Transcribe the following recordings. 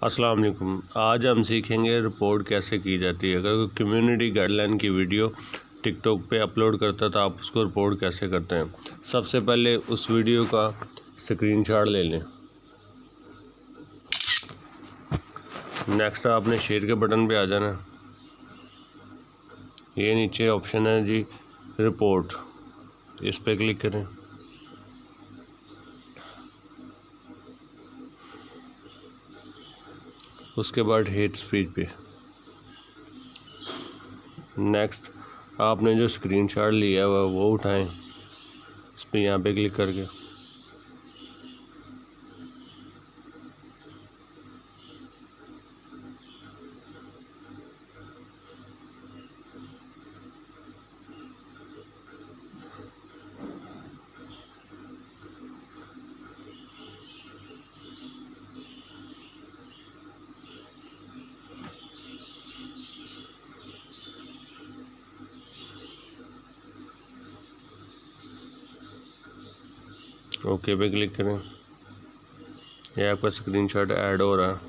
अस्सलाम वालेकुम। आज हम सीखेंगे रिपोर्ट कैसे की जाती है। अगर कोई कम्युनिटी गाइडलाइन की वीडियो टिकटॉक पे अपलोड करता है तो आप उसको रिपोर्ट कैसे करते हैं। सबसे पहले उस वीडियो का स्क्रीनशॉट ले लें। नेक्स्ट आपने शेयर के बटन पे आ जाना। ये नीचे ऑप्शन है जी रिपोर्ट, इस पर क्लिक करें। उसके बाद हेट स्पीच पे। नेक्स्ट आपने जो स्क्रीनशॉट लिया हुआ वो उठाएं, इस पर यहाँ पे क्लिक करके ओके पे क्लिक करें। ये आपका स्क्रीनशॉट ऐड हो रहा है।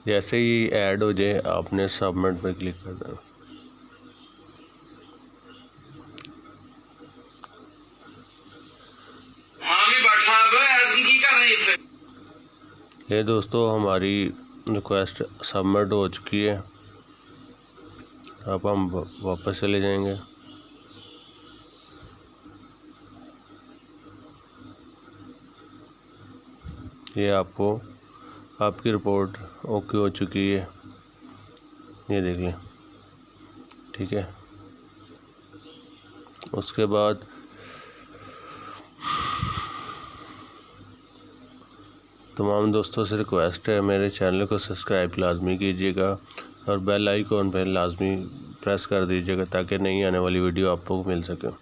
जैसे ही ऐड हो जाए आपने सबमिट पे क्लिक कर देना। ये दोस्तों हमारी रिक्वेस्ट सबमिट हो चुकी है। अब हम वापस चले जाएंगे। ये आपको आपकी रिपोर्ट ओके हो चुकी है, ये देख लें। ठीक है, उसके बाद तमाम दोस्तों से रिक्वेस्ट है मेरे चैनल को सब्सक्राइब लाजमी कीजिएगा और बेल आइकॉन पर लाजमी प्रेस कर दीजिएगा ताकि नई आने वाली वीडियो आपको मिल सके।